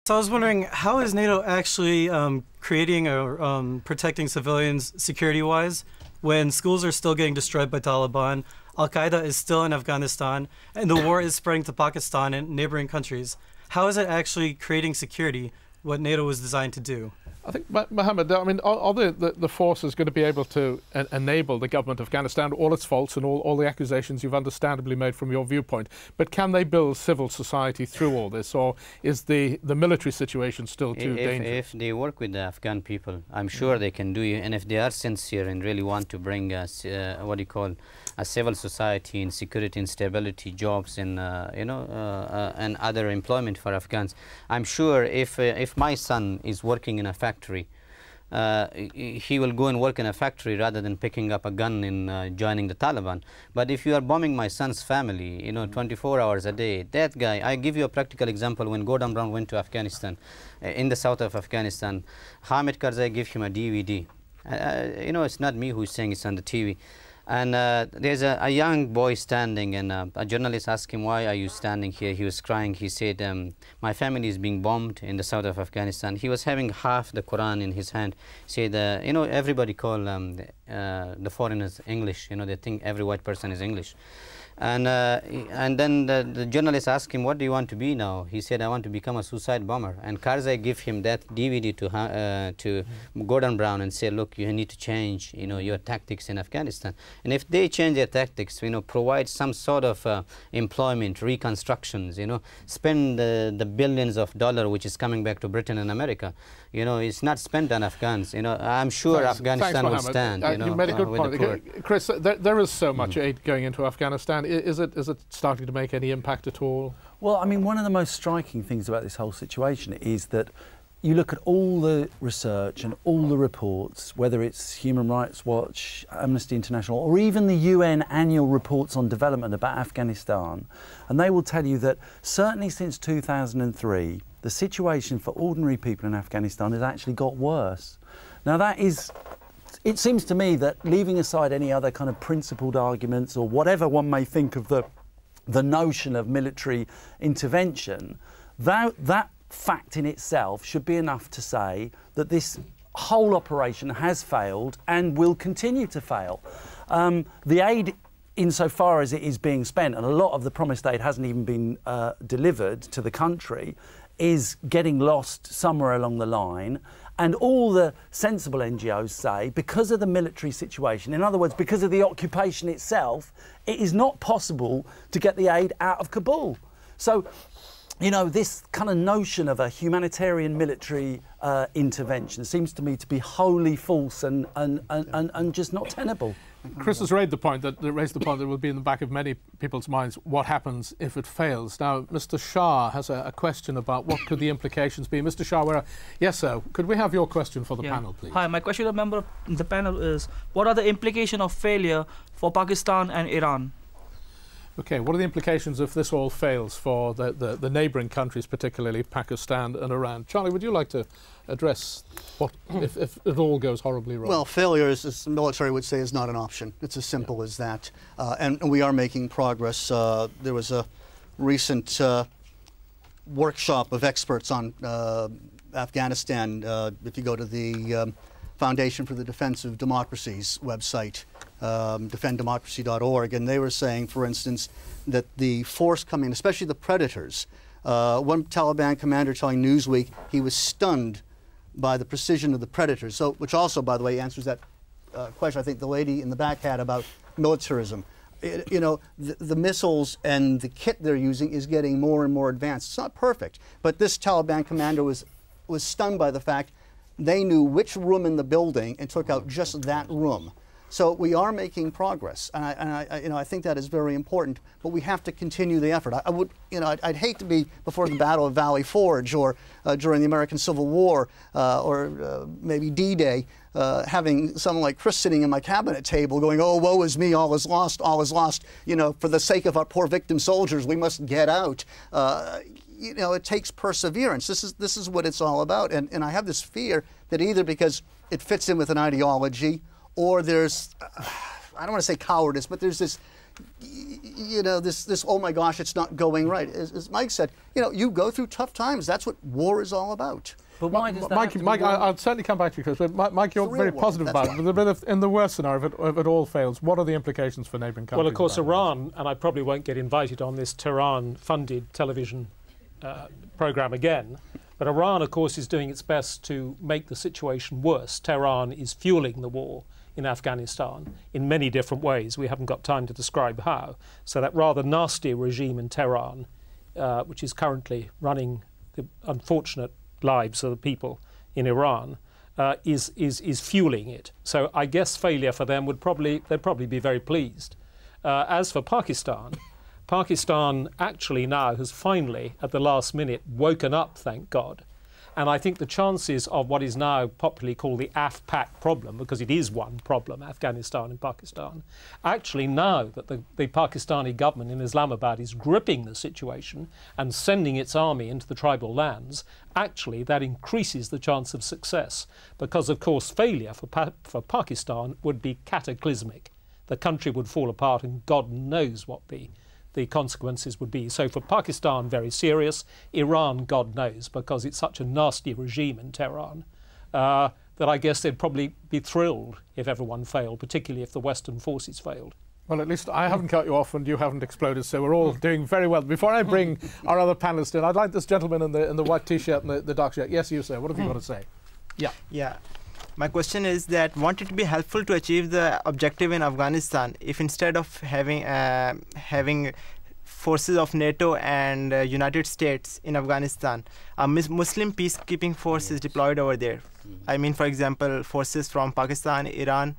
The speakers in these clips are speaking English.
So I was wondering, how is NATO actually creating or protecting civilians security-wise when schools are still getting destroyed by Taliban, Al-Qaeda is still in Afghanistan, and the war is spreading to Pakistan and neighboring countries? How is it actually creating security, what NATO was designed to do? I think, Mohammad, I mean, are the forces going to be able to enable the government of Afghanistan, all its faults and all the accusations you've understandably made from your viewpoint, but can they build civil society through all this, or is the military situation still too dangerous? If they work with the Afghan people, I'm sure they can do it, and if they are sincere and really want to bring what do you call a civil society and security and stability, jobs and and other employment for Afghans, I'm sure if my son is working in a factory, he will go and work in a factory rather than picking up a gun and joining the Taliban. But if you are bombing my son's family, 24 hours a day, that guy, I give you a practical example. When Gordon Brown went to Afghanistan, in the south of Afghanistan, Hamid Karzai gave him a DVD. It's not me who's saying, it's on the TV. And there's a young boy standing, and a journalist asked him, "Why are you standing here?" He was crying. He said, "My family is being bombed in the south of Afghanistan." He was having half the Quran in his hand. He said, everybody call the foreigners English. They think every white person is English. And then the journalist asked him, "What do you want to be now?" He said, "I want to become a suicide bomber." And Karzai gave him that DVD to Gordon Brown and said, "Look, you need to change, your tactics in Afghanistan. And if they change their tactics, provide some sort of employment, reconstructions, spend the billions of dollars which is coming back to Britain and America. It's not spent on Afghans. I'm sure Afghanistan will stand. You made a good point. Chris, there is so much aid going into Afghanistan. Is it starting to make any impact at all? Well, I mean, one of the most striking things about this whole situation is that you look at all the research and all the reports, whether it's Human Rights Watch, Amnesty International, or even the UN annual reports on development about Afghanistan, and they will tell you that certainly since 2003, the situation for ordinary people in Afghanistan has actually got worse. Now that is, it seems to me that, leaving aside any other kind of principled arguments or whatever one may think of the notion of military intervention, that fact in itself should be enough to say that this whole operation has failed and will continue to fail. The aid, insofar as it is being spent, and a lot of the promised aid hasn't even been delivered to the country, is getting lost somewhere along the line. And all the sensible NGOs say, because of the military situation, in other words, because of the occupation itself, it is not possible to get the aid out of Kabul. So, this kind of notion of a humanitarian military intervention seems to me to be wholly false and just not tenable. Chris has raised the point that will be in the back of many people's minds: what happens if it fails? Now, Mr. Shah has a question about what could the implications be. Mr. Shah, yes, sir. Could we have your question for the panel, please? Hi, my question to the member of the panel is: what are the implications of failure for Pakistan and Iran? Okay, what are the implications if this all fails for the neighbouring countries, particularly Pakistan and Iran? Charlie, would you like to address what if it all goes horribly wrong? Well, failure, as the military would say, is not an option. It's as simple as that. And we are making progress. There was a recent workshop of experts on Afghanistan. If you go to the Foundation for the Defense of Democracy's website, defenddemocracy.org, and they were saying, for instance, that the force coming, especially the predators, one Taliban commander telling Newsweek he was stunned by the precision of the predators, so, which also, by the way, answers that question I think the lady in the back had about militarism. The missiles and the kit they're using is getting more and more advanced. It's not perfect, but this Taliban commander was stunned by the fact they knew which room in the building and took out just that room. So we are making progress, and I think that is very important. But we have to continue the effort. I'd hate to be before the Battle of Valley Forge or during the American Civil War or maybe D-Day, having someone like Chris sitting in my cabinet table going, "Oh, woe is me, all is lost, all is lost. For the sake of our poor victim soldiers, we must get out." It takes perseverance. This is what it's all about. And I have this fear that either because it fits in with an ideology, or there's, I don't want to say cowardice, but there's this, you know, this oh my gosh, it's not going right. As Mike said, you know, you go through tough times. That's what war is all about. But why does that Mike, I'll certainly come back to you, Chris. But Mike, you're very positive about it. But in the worst scenario, if it all fails, what are the implications for neighbouring countries? Well, of course, Iran, and I probably won't get invited on this Tehran-funded television programme again, but Iran, of course, is doing its best to make the situation worse. Tehran is fueling the war in Afghanistan in many different ways. We haven't got time to describe how. So that rather nasty regime in Tehran, which is currently running the unfortunate lives of the people in Iran, is fueling it. So I guess failure for them they'd probably be very pleased. As for Pakistan, Pakistan actually now has finally, at the last minute, woken up, thank God. And I think the chances of what is now popularly called the AF-PAC problem, because it is one problem, Afghanistan and Pakistan, actually now that the Pakistani government in Islamabad is gripping the situation and sending its army into the tribal lands, actually that increases the chance of success. Because, of course, failure for Pakistan would be cataclysmic. The country would fall apart and God knows what the consequences would be. So for Pakistan, very serious. Iran, God knows, because it's such a nasty regime in Tehran, that I guess they'd probably be thrilled if everyone failed, particularly if the Western forces failed. Well, at least I haven't cut you off and you haven't exploded, so we're all doing very well. Before I bring our other panellists in, I'd like this gentleman in the white T-shirt and the dark shirt. Yes, you, sir. What have you got to say? Yeah. Yeah. My question is that won't it be helpful to achieve the objective in Afghanistan if instead of having forces of NATO and United States in Afghanistan, a Muslim peacekeeping force is deployed over there? I mean, for example, forces from Pakistan, Iran,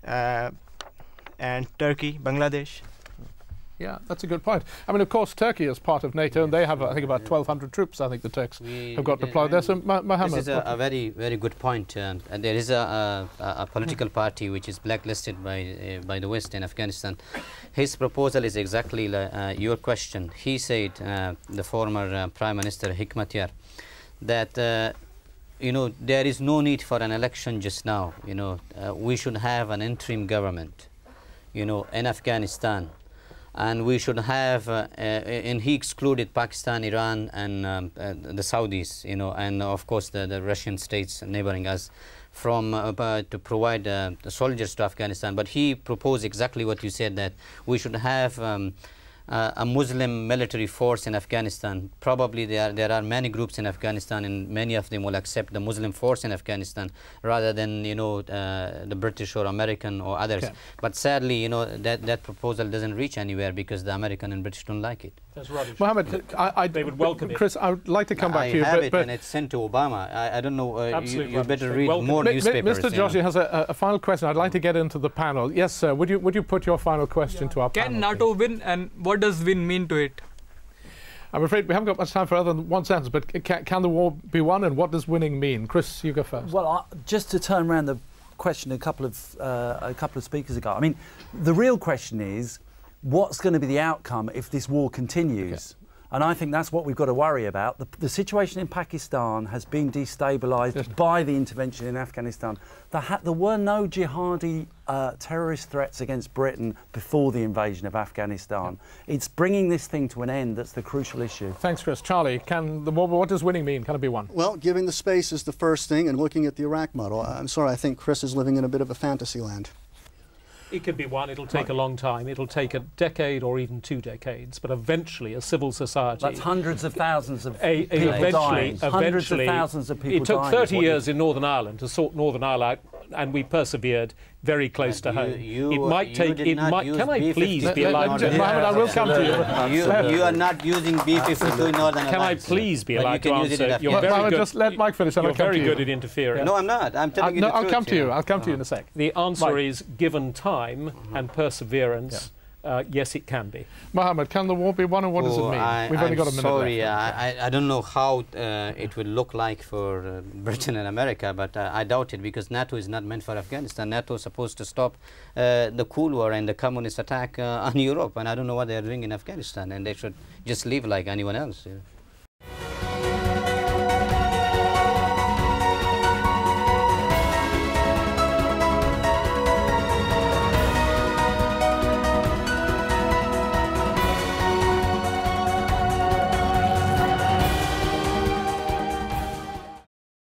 and Turkey, Bangladesh. Yeah, that's a good point. I mean, of course, Turkey is part of NATO, and they have, I think, about 1,200 troops. I think the Turks have got deployed there. So, Mohammad, this is a very, very good point. And there is a political party which is blacklisted by the West in Afghanistan. His proposal is exactly your question. He said, the former Prime Minister Hikmatyar, that you know, there is no need for an election just now. You know, we should have an interim government, you know, in Afghanistan. And we should have, and he excluded Pakistan, Iran, and the Saudis, you know, and of course the Russian states neighboring us, from to provide the soldiers to Afghanistan. But he proposed exactly what you said, that we should have a Muslim military force in Afghanistan. Probably there are many groups in Afghanistan, and many of them will accept the Muslim force in Afghanistan rather than, you know, the British or American or others. Okay. But sadly, you know, that proposal doesn't reach anywhere because the American and British don't like it. That's rubbish. Mohammad, they would welcome it. Chris, I would like to come back to you. I have it, and it's sent to Obama. I don't know. You better read more newspapers. Mr. Joshi has a final question. I'd like to get into the panel. Yes, sir. Would you put your final question to our panel? Can NATO win, and what does win mean to it? I'm afraid we haven't got much time for other than one sentence, but can the war be won, and what does winning mean? Chris, you go first. Well, just to turn around the question a couple of speakers ago. I mean, the real question is, what's going to be the outcome if this war continues? Okay. And I think that's what we've got to worry about. The situation in Pakistan has been destabilised by the intervention in Afghanistan. There were no jihadi terrorist threats against Britain before the invasion of Afghanistan. Yeah. It's bringing this thing to an end that's the crucial issue. Thanks, Chris. Charlie, what does winning mean? Can it be won? Well, giving the space is the first thing, and looking at the Iraq model. I'm sorry, I think Chris is living in a bit of a fantasy land. It could be won. It'll take a long time. It'll take a decade or even 2 decades. But eventually, a civil society. That's hundreds of thousands of people dying. Hundreds of thousands of people dying. It took 30 years in Northern Ireland to sort Northern Ireland, and we persevered very close to home. It might take. Can I please be allowed to? Mohammad, I will come to you. You are not using B-52 in Northern Ireland. Can I please be allowed to answer? You're very good. Just let Mike finish. You're very good at interfering. No, I'm not. I'm telling you the truth. I'll come to you. I'll come to you in a sec. The answer is, given time and perseverance, yes, it can be. Mohammad, can the war be won, and what does it mean? We've only got a minute left. I don't know how it will look like for Britain and America, but I doubt it, because NATO is not meant for Afghanistan. NATO is supposed to stop the Cold War and the communist attack on Europe, and I don't know what they are doing in Afghanistan, and they should just live like anyone else.